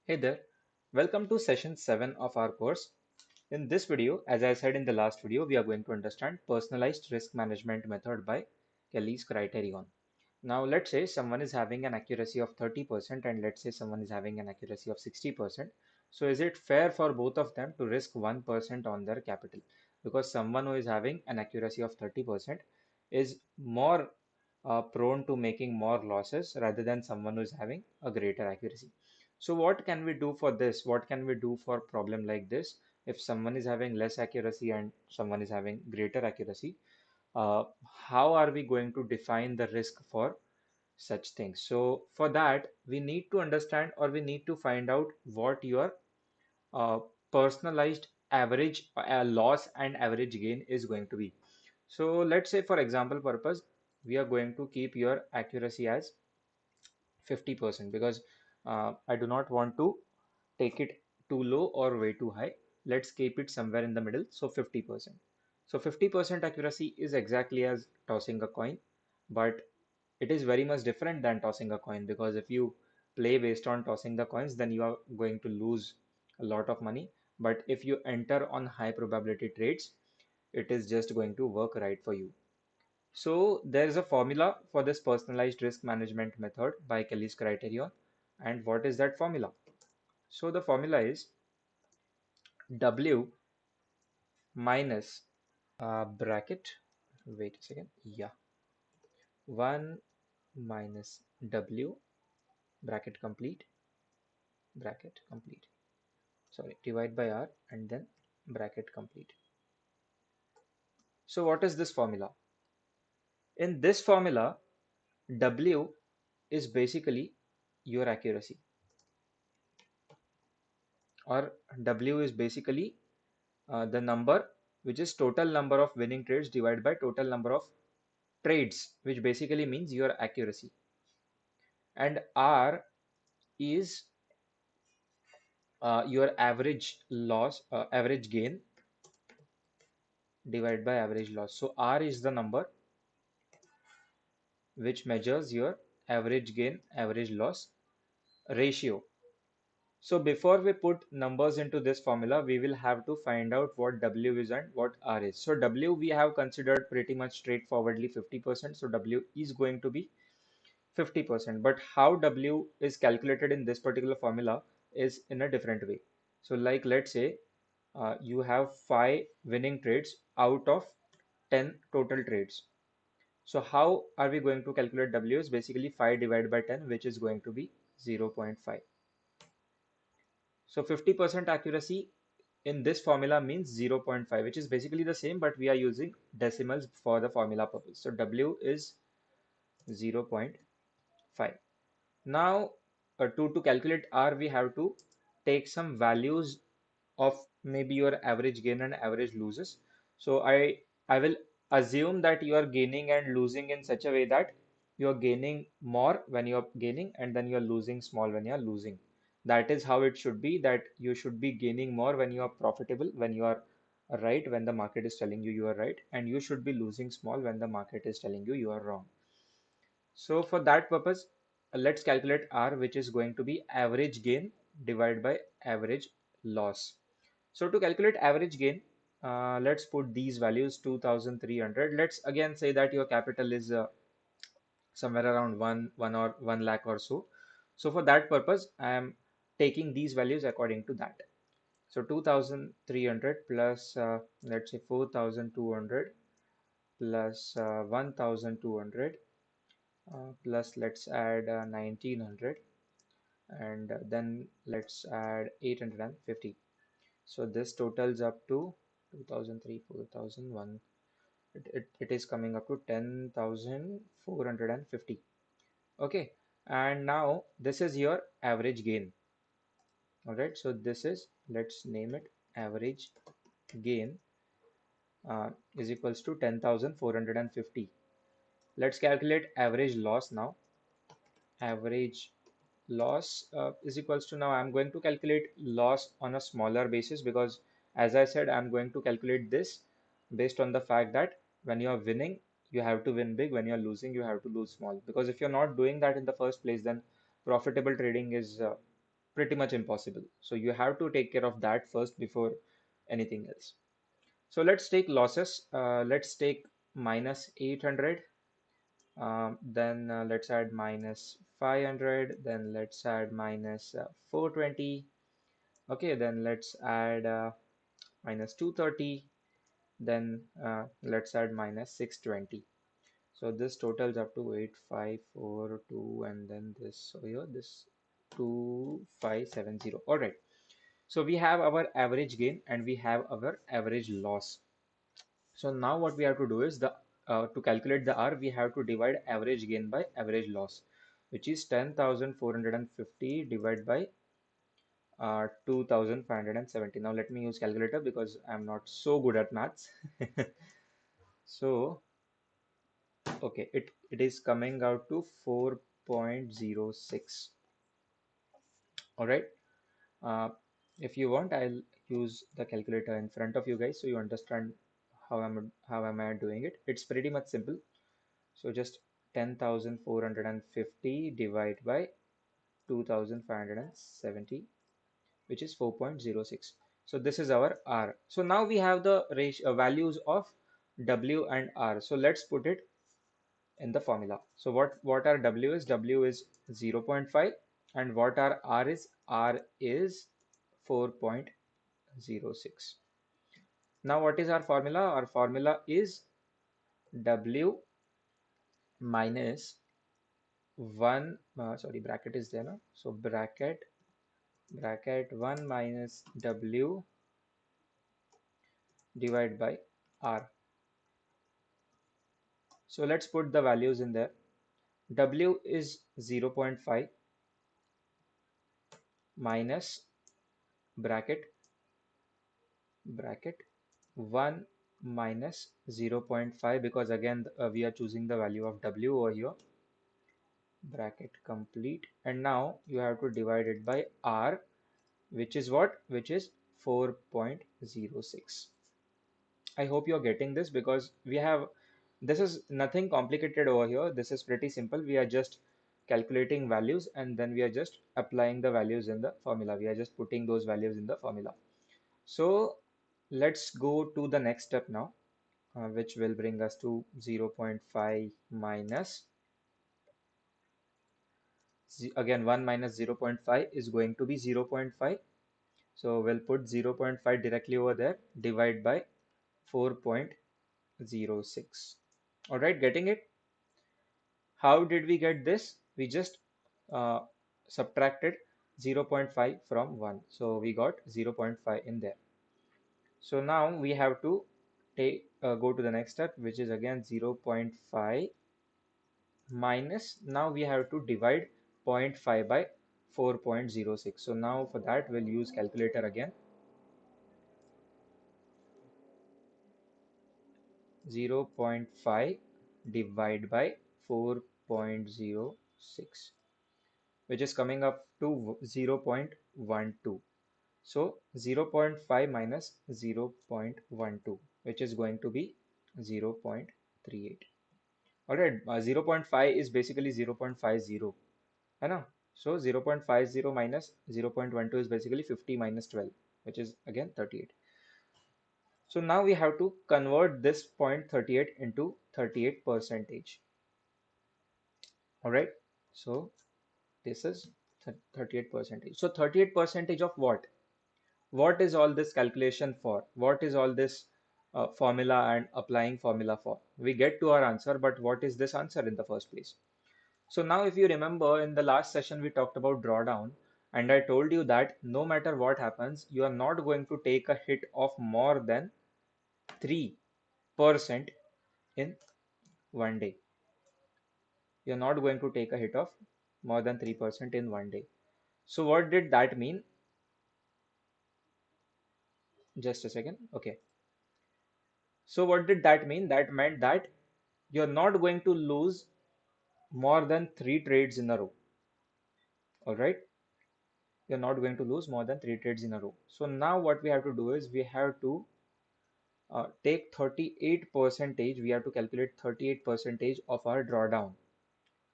Hey there, welcome to session 7 of our course. In this video, as I said in the last video, we are going to understand personalized risk management method by Kelly's Criterion. Now, let's say someone is having an accuracy of 30% and let's say someone is having an accuracy of 60%. So, is it fair for both of them to risk 1% on their capital? Because someone who is having an accuracy of 30% is more prone to making more losses rather than someone who is having a greater accuracy. So what can we do for this? What can we do for problem like this? If someone is having less accuracy and someone is having greater accuracy, how are we going to define the risk for such things? So for that, we need to understand or we need to find out what your uh, personalized average loss and average gain is going to be. So let's say for example purpose, we are going to keep your accuracy as 50% because I do not want to take it too low or way too high. Let's keep it somewhere in the middle, so 50%. So 50% accuracy is exactly as tossing a coin, but it is very much different than tossing a coin because if you play based on tossing the coins, then you are going to lose a lot of money. But if you enter on high probability trades, it is just going to work right for you. So there is a formula for this personalized risk management method by Kelly's Criterion. And what is that formula? So the formula is W minus bracket, wait a second, yeah, 1 minus W bracket complete, sorry, divide by R and then bracket complete. So what is this formula? In this formula, W is basically your accuracy, or W is basically the number which is total number of winning trades divided by total number of trades, which basically means your accuracy. And R is your average loss, average gain divided by average loss. So R is the number which measures your average gain, average loss ratio. So before we put numbers into this formula, we will have to find out what W is and what R is. So W we have considered pretty much straightforwardly 50%. So W is going to be 50%. But how W is calculated in this particular formula is in a different way. So like let's say you have 5 winning trades out of 10 total trades. So how are we going to calculate W is basically 5 divided by 10, which is going to be 0.5. So 50% accuracy in this formula means 0.5, which is basically the same, but we are using decimals for the formula purpose. So W is 0.5. Now, to calculate R, we have to take some values of maybe your average gain and average losses. So I will assume that you are gaining and losing in such a way that you are gaining more when you are gaining and then you are losing small when you are losing. That is how it should be, that you should be gaining more when you are profitable, when you are right, when the market is telling you you are right, and you should be losing small when the market is telling you you are wrong. So for that purpose, let's calculate R, which is going to be average gain divided by average loss. So to calculate average gain, let's put these values 2300. Let's again say that your capital is somewhere around 1 or 1 lakh or so. So for that purpose, I am taking these values according to that. So 2300 plus let's say 4200 plus 1200 plus let's add 1900 and then let's add 850. So this totals up to 2003 4001. It is coming up to 10,450. Okay, and now this is your average gain. All right, so this is, let's name it average gain is equals to 10,450. Let's calculate average loss now. Average loss is equals to, now I'm going to calculate loss on a smaller basis because as I said, I'm going to calculate this based on the fact that when you're winning, you have to win big. When you're losing, you have to lose small. Because if you're not doing that in the first place, then profitable trading is pretty much impossible. So you have to take care of that first before anything else. So let's take losses. Let's take minus 800. Then let's add minus 500. Then let's add minus 420. Okay, then let's add minus 230. Then let's add minus 620. So this totals up to 8542, and then this, so here this 2570. All right. So we have our average gain and we have our average loss. So now what we have to do is to calculate the R, we have to divide average gain by average loss, which is 10,450 divided by 2,570. Now let me use calculator because I'm not so good at maths. So okay, it is coming out to 4.06. All right. Uh, if you want, I'll use the calculator in front of you guys so you understand how am I doing it. It's pretty much simple. So just 10,450 divided by 2,570, which is 4.06. So this is our R. So now we have the values of W and R. So let's put it in the formula. So what our W is? W is 0.5, and what our R is? R is 4.06. Now what is our formula? Our formula is W minus 1, sorry, bracket is there now. So bracket 1 minus W divided by R. So let's put the values in there. W is 0.5 minus bracket 1 minus 0.5, because again we are choosing the value of W over here, bracket complete, and now you have to divide it by R, which is what? Which is 4.06. I hope you're getting this, because this is nothing complicated over here. This is pretty simple. We are just calculating values and then we are just applying the values in the formula. We are just putting those values in the formula. So let's go to the next step now, which will bring us to 0.5 minus, again 1 minus 0.5 is going to be 0.5. So we'll put 0.5 directly over there, divide by 4.06. All right, getting it? How did we get this? We just uh, subtracted 0.5 from 1. So we got 0.5 in there. So now we have to go to the next step, which is again 0.5 minus, now we have to divide zero point 0.5 by 4.06. So now for that we'll use calculator again. 0.5 divided by 4.06, which is coming up to 0.12. So 0.5 minus 0.12, which is going to be 0.38. All right, 0.5 is basically 0.50, है ना? So 0.50 minus 0.12 is basically 50 minus 12, which is again 38. So now we have to convert this 0.38 into 38 percentage. All right, so this is 38 percentage. So 38 percentage of what? What is all this calculation for? What is all this formula and applying formula for? We get to our answer, but what is this answer in the first place? So now if you remember, in the last session we talked about drawdown, and I told you that no matter what happens, you are not going to take a hit of more than 3% in one day. You're not going to take a hit of more than 3% in one day. So what did that mean? Just a second. Okay. So what did that mean? That meant that you're not going to lose more than 3 trades in a row. All right. You're not going to lose more than 3 trades in a row. So now what we have to do is we have to take 38 percentage. We have to calculate 38 percentage of our drawdown,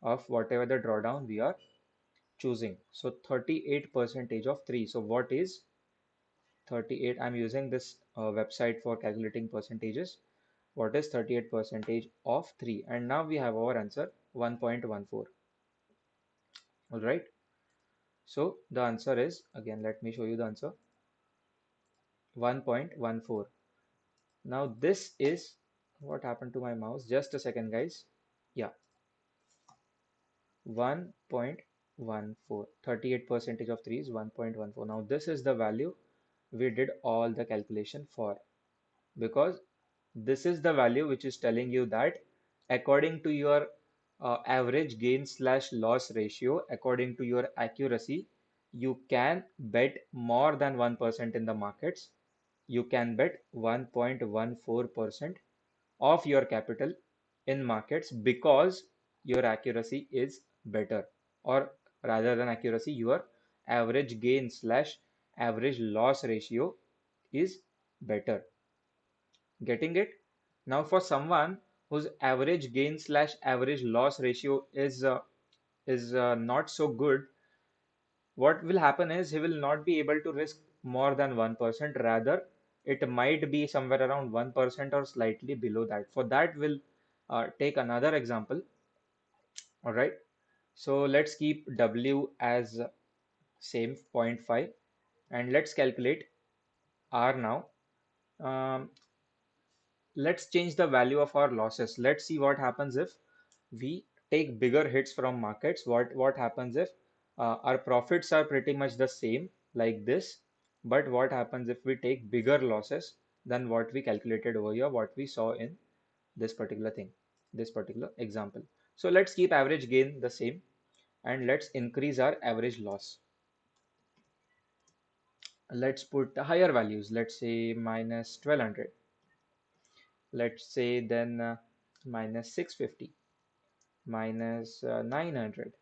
of whatever the drawdown we are choosing. So 38 percentage of 3. So what is 38? I'm using this website for calculating percentages. What is 38 percentage of 3? And now we have our answer 1.14. All right. So the answer is, again, let me show you the answer, 1.14. Now this is, what happened to my mouse? Just a second, guys. Yeah, 1.14. 38 percentage of 3 is 1.14. Now this is the value we did all the calculation for, because this is the value which is telling you that according to your average gain slash loss ratio, according to your accuracy, you can bet more than 1% in the markets. You can bet 1.14% of your capital in markets because your accuracy is better, or rather than accuracy, your average gain slash average loss ratio is better. Getting it? Now for someone whose average gain slash average loss ratio is not so good, what will happen is he will not be able to risk more than 1%. Rather, it might be somewhere around 1% or slightly below that. For that, we'll take another example. All right. So let's keep W as same 0.5, and let's calculate R now. Um, let's change the value of our losses. Let's see what happens if we take bigger hits from markets. What happens if our profits are pretty much the same like this, but what happens if we take bigger losses than what we calculated over here, what we saw in this particular thing, this particular example. So let's keep average gain the same, and let's increase our average loss. Let's put higher values. Let's say minus 1200. Let's say then minus 650, minus 900,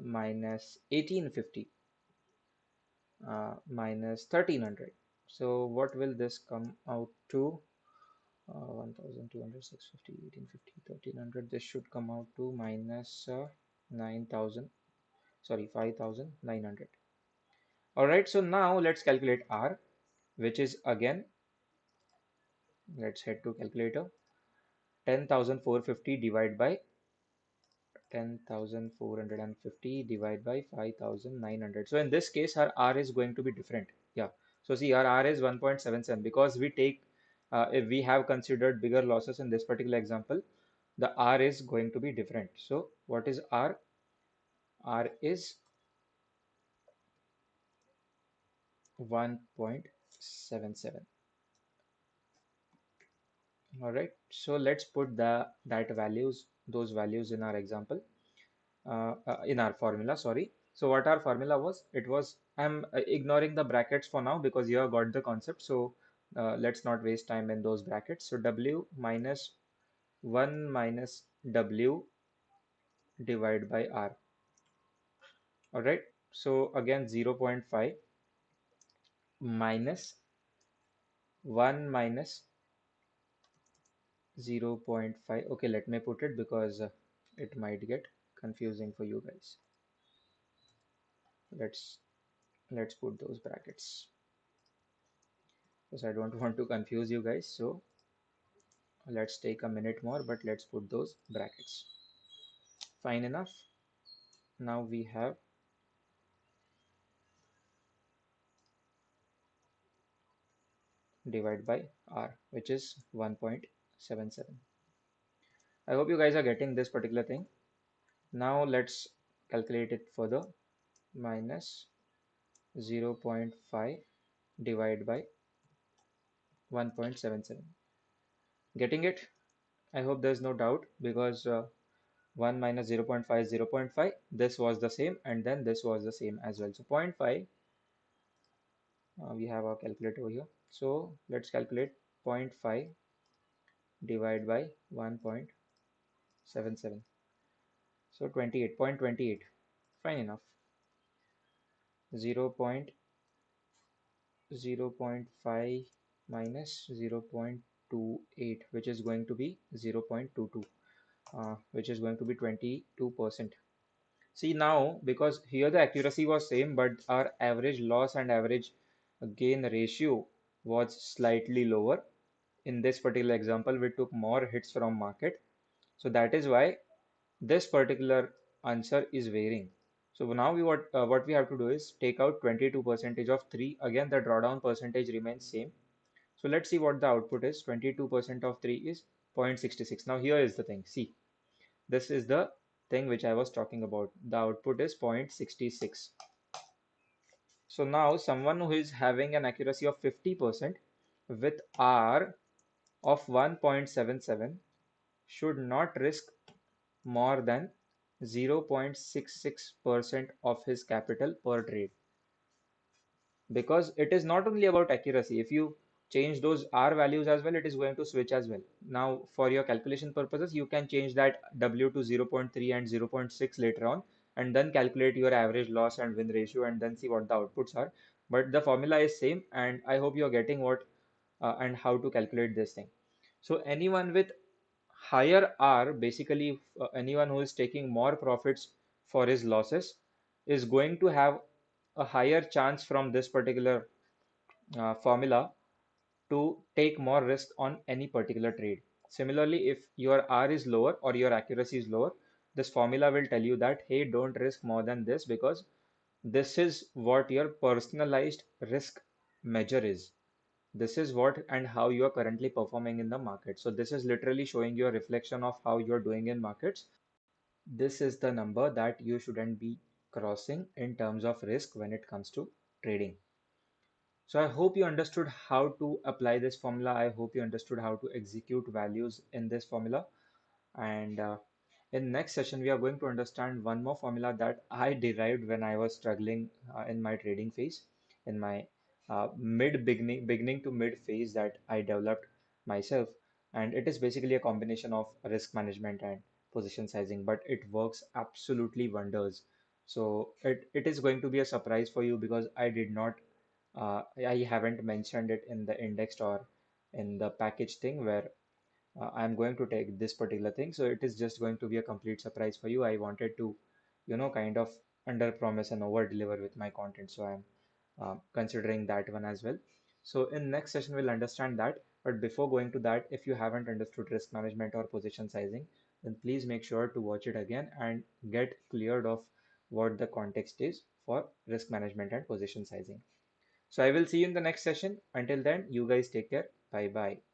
minus 1850, minus 1300. So what will this come out to? 1200, 650, 1850, 1300. This should come out to minus 9000, sorry, 5900. All right, so now let's calculate R, which is again, let's head to calculator. 10,450 divided by 10,450 divided by 5,900. So in this case, our R is going to be different. Yeah. So see, our R is 1.77 because we take, if we have considered bigger losses in this particular example, the R is going to be different. So what is R? R is 1.77. All right. So let's put those values in our example. In our formula, sorry. So what our formula was, it was, I'm ignoring the brackets for now because you have got the concept. So let's not waste time in those brackets. So W minus 1 minus W divided by R. All right. So again, 0.5 minus 1 minus 0.5. Okay, let me put it because it might get confusing for you guys. Let's put those brackets because I don't want to confuse you guys. So let's take a minute more, but let's put those brackets. Fine enough. Now we have divide by R, which is 1.77. I hope you guys are getting this particular thing. Now let's calculate it further. Minus 0.5 divided by 1.77. Getting it? I hope there's no doubt because 1 minus 0.5 is 0.5. This was the same, and then this was the same as well. So 0.5, we have our calculator over here. So let's calculate 0.5 divided by 1.77. So 28.28. Fine enough. 0.5 minus 0.28, which is going to be 0.22, which is going to be 22%. See now, because here the accuracy was same, but our average loss and average gain ratio was slightly lower. In this particular example, we took more hits from market. So that is why this particular answer is varying. So now what we have to do is take out 22 percentage of 3. Again, the drawdown percentage remains same. So let's see what the output is. 22% of 3 is 0.66. Now here is the thing. See, this is the thing which I was talking about. The output is 0.66. So now someone who is having an accuracy of 50% with R of 1.77 should not risk more than 0.66% of his capital per trade, because it is not only about accuracy. If you change those R values as well, it is going to switch as well. Now, for your calculation purposes, you can change that W to 0.3 and 0.6 later on, and then calculate your average loss and win ratio, and then see what the outputs are. But the formula is same, and I hope you're getting what and how to calculate this thing. So anyone with higher R, basically anyone who is taking more profits for his losses, is going to have a higher chance from this particular formula to take more risk on any particular trade. Similarly, if your R is lower or your accuracy is lower, this formula will tell you that, hey, don't risk more than this, because this is what your personalized risk measure is. This is what and how you are currently performing in the market. So this is literally showing you a reflection of how you're doing in markets. This is the number that you shouldn't be crossing in terms of risk when it comes to trading. So I hope you understood how to apply this formula. I hope you understood how to execute values in this formula. And in next session, we are going to understand one more formula that I derived when I was struggling in my trading phase, in my beginning to mid phase that I developed myself. And it is basically a combination of risk management and position sizing, but it works absolutely wonders. So it is going to be a surprise for you, because I haven't mentioned it in the index or in the package thing where I'm going to take this particular thing. So it is just going to be a complete surprise for you. I wanted to, kind of under promise and over deliver with my content. So I'm considering that one as well. So in next session, we'll understand that. But before going to that, if you haven't understood risk management or position sizing, then please make sure to watch it again and get cleared of what the context is for risk management and position sizing. So I will see you in the next session. Until then, you guys take care. Bye bye.